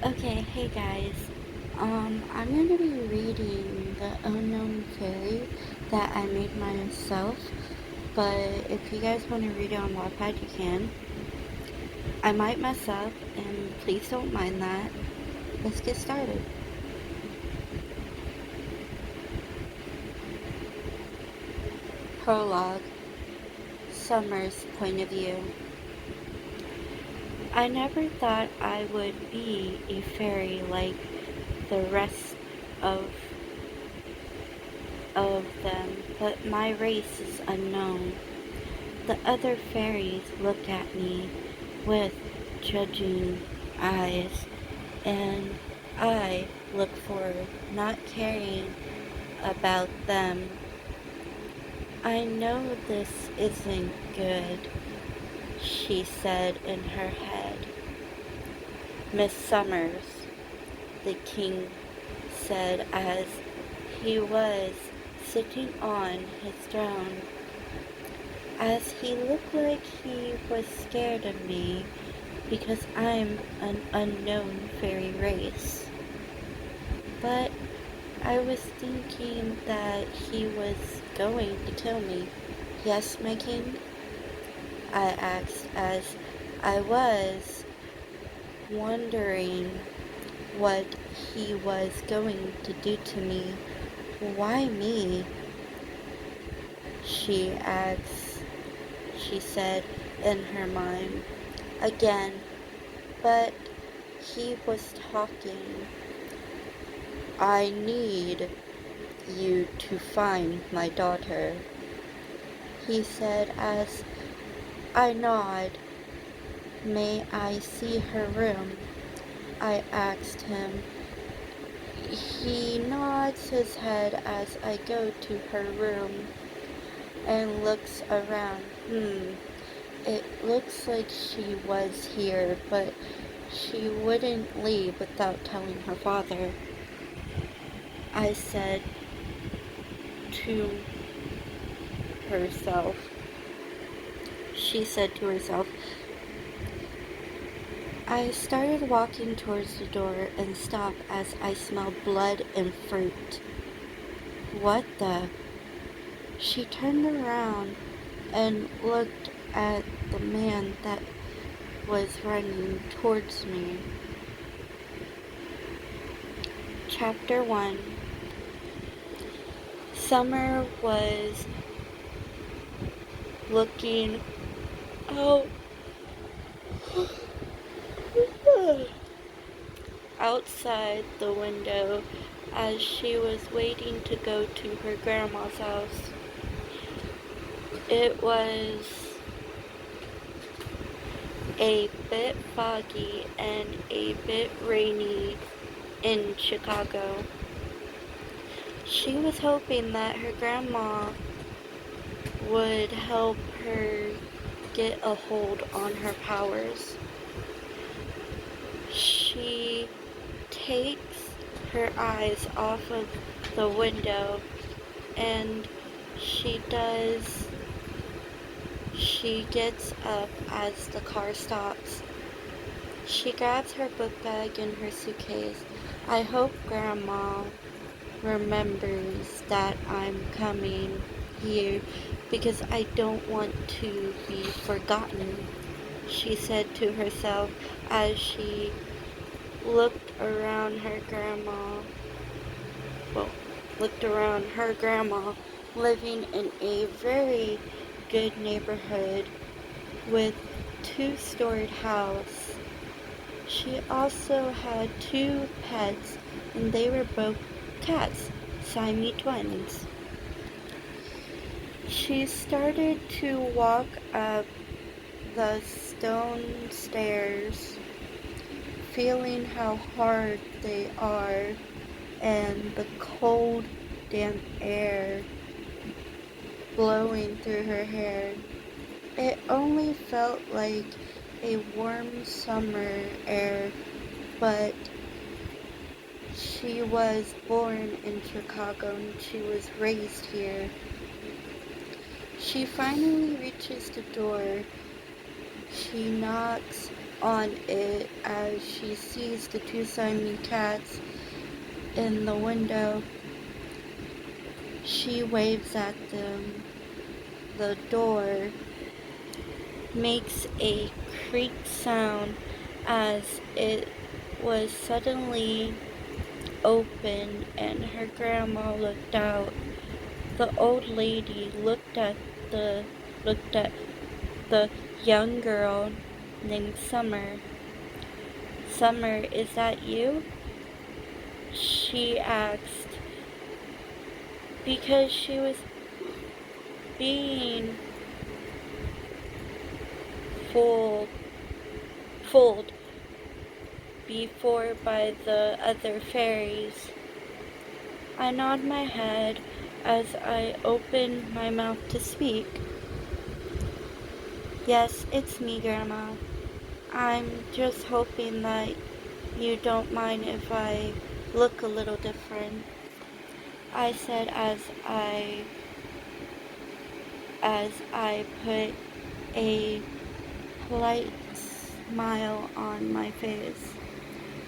Okay, hey guys. I'm going to be reading The Unknown Fairy that I made myself, but if you guys want to read it on Wattpad, you can. I might mess up, and please don't mind that. Let's get started. Prologue. Summer's point of view. I never thought I would be a fairy like the rest of them, but my race is unknown. The other fairies look at me with judging eyes, and I look forward, not caring about them. I know this isn't good, she said in her head. Miss Summers, the king said as he was sitting on his throne. As he looked like he was scared of me because I'm an unknown fairy race. But I was thinking that he was going to kill me. Yes, my king? I asked as I was wondering what he was going to do to me. Why me? She asked, she said in her mind. Again, but he was talking. I need you to find my daughter, he said as I nod. May I see her room? I asked him. He nods his head as I go to her room and looks around. It looks like she was here, but she wouldn't leave without telling her father. I said to herself. She said to herself. I started walking towards the door and stopped as I smelled blood and fruit. What the? She turned around and looked at the man that was running towards me. Chapter 1. Summer was looking out outside the window as she was waiting to go to her grandma's house. It was a bit foggy and a bit rainy in Chicago. She was hoping that her grandma would help her get a hold on her powers. She takes her eyes off of the window, and she gets up as the car stops. She grabs her book bag and her suitcase. I hope Grandma remembers that I'm coming here because I don't want to be forgotten, she said to herself as she looked around her grandma. Looked around her grandma living in a very good neighborhood with two-storied house. She also had two pets, and they were both cats, Siamese twins. She started to walk up the stone stairs, feeling how hard they are and the cold, damp air blowing through her hair. It only felt like a warm summer air, but she was born in Chicago and she was raised here. She finally reaches the door. She knocks on it as she sees the two Siamese cats in the window. She waves at them. The door makes a creak sound as it was suddenly open and her grandma looked out. The old lady the looked at the young girl named Summer. Summer, is that you? She asked, because she was being fooled, fooled before by the other fairies. I nod my head as I open my mouth to speak. Yes, it's me, Grandma. I'm just hoping that you don't mind if I look a little different, I said as I put a polite smile on my face.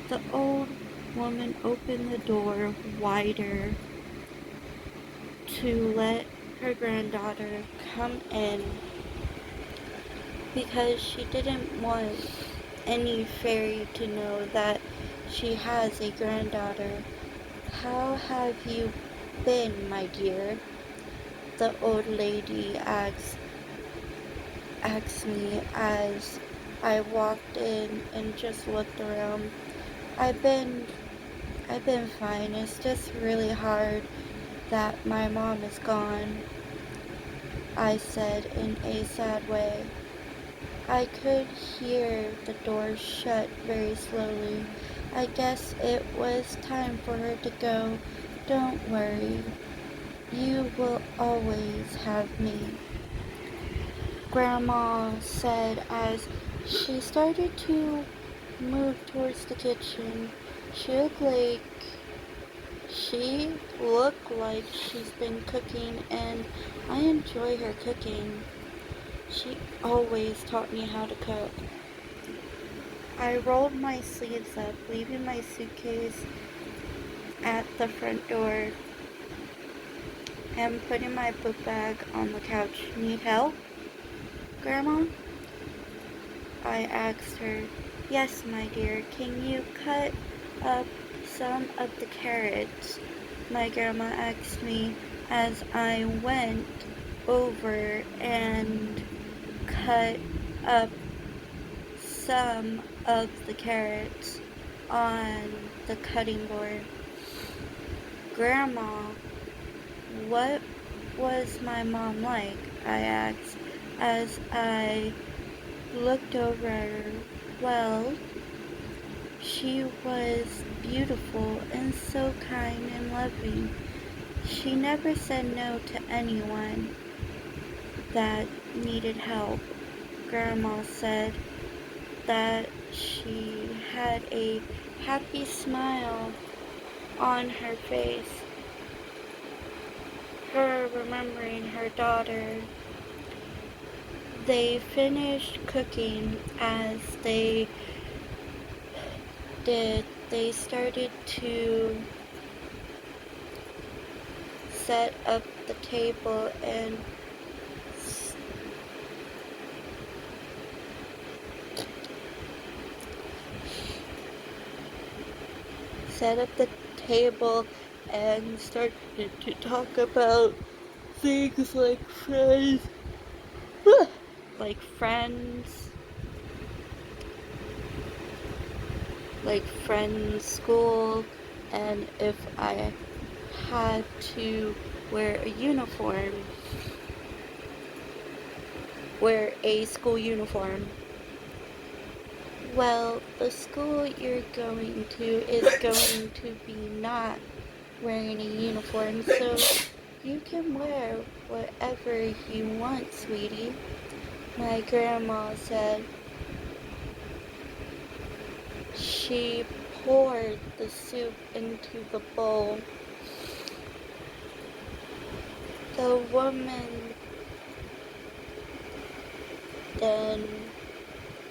The old woman opened the door wider to let her granddaughter come in because she didn't want any fairy to know that she has a granddaughter. How have you been, my dear? The old lady asked me as I walked in and just looked around. I've been I've been fine. It's just really hard that my mom is gone, I said in a sad way. I could hear the door shut very slowly. I guess it was time for her to go. Don't worry. You will always have me, Grandma said as she started to move towards the kitchen. She looked like she's been cooking, and I enjoy her cooking. She always taught me how to cook. I rolled my sleeves up, leaving my suitcase at the front door and putting my book bag on the couch. Need help, Grandma? I asked her. Yes, my dear. Can you cut up some of the carrots? My grandma asked me as I went over and cut up some of the carrots on the cutting board. Grandma, what was my mom like? I asked as I looked over at her. Well, she was beautiful and so kind and loving. She never said no to anyone that needed help. Grandma said that she had a happy smile on her face, her remembering her daughter. They finished cooking as they did. They started to set up the table and started to talk about things like friends, like friends, school, and if I had to wear a school uniform. Well, the school you're going to is going to be not wearing a uniform, so you can wear whatever you want, sweetie, my grandma said. She poured the soup into the bowl. The woman then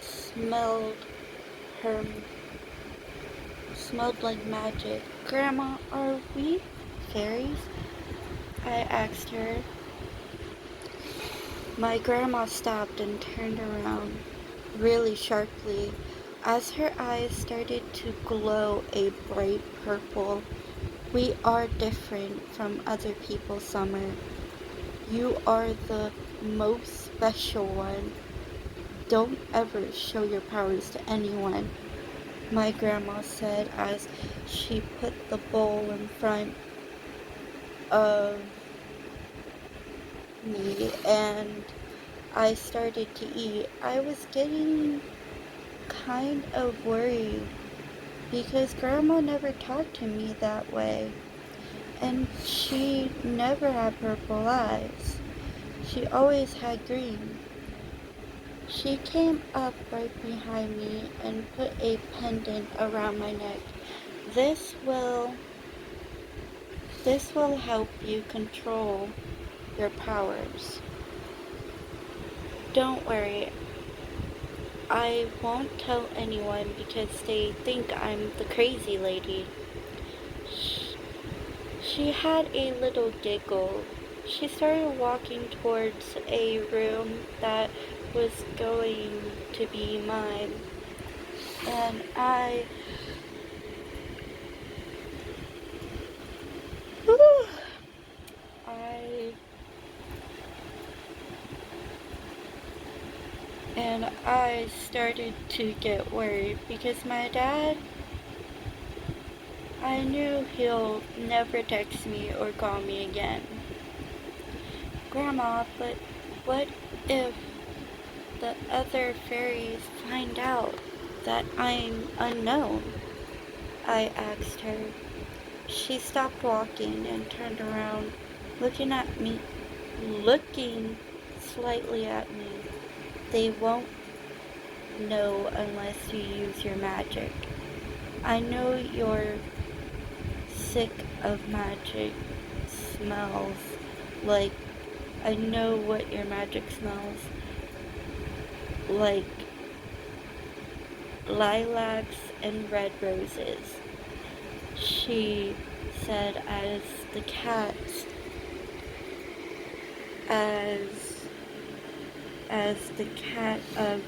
smelled Her smelled like magic. Grandma, are we fairies? I asked her. My grandma stopped and turned around really sharply as her eyes started to glow a bright purple. We are different from other people, Summer. You are the most special one. Don't ever show your powers to anyone, my grandma said as she put the bowl in front of me and I started to eat. I was getting kind of worried because Grandma never talked to me that way, and she never had purple eyes. She always had green. She came up right behind me and put a pendant around my neck. This will this will help you control your powers. Don't worry, I won't tell anyone because they think I'm the crazy lady. She had a little giggle. She started walking towards a room that was going to be mine. And I, I started to get worried because my dad, I knew he'll never text me or call me again. Grandma, but what if the other fairies find out that I'm unknown? I asked her. She stopped walking and turned around, looking slightly at me. They won't know unless you use your magic. I know you're sick of magic smells. Like, I know what your magic smells like. Lilacs and red roses, she said as the cat of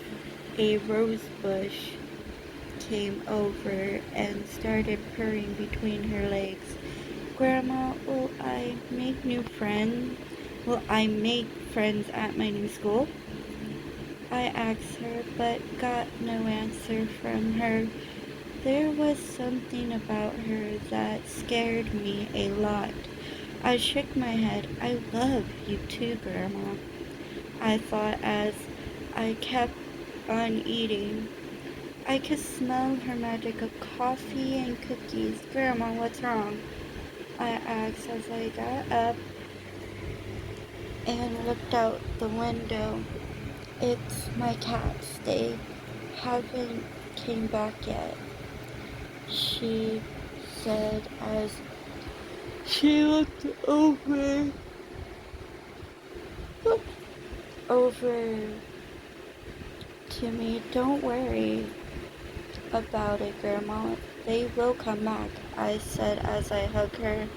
a rose bush came over and started purring between her legs. Grandma, will I make new friends? Will I make friends at my new school? I asked her, but got no answer from her. There was something about her that scared me a lot. I shook my head. I love you too, Grandma, I thought as I kept on eating. I could smell her magic of coffee and cookies. Grandma, what's wrong? I asked as I got up and looked out the window. It's my cats. They haven't came back yet, she said as she looked over to me. Don't worry about it, Grandma. They will come back, I said as I hugged her.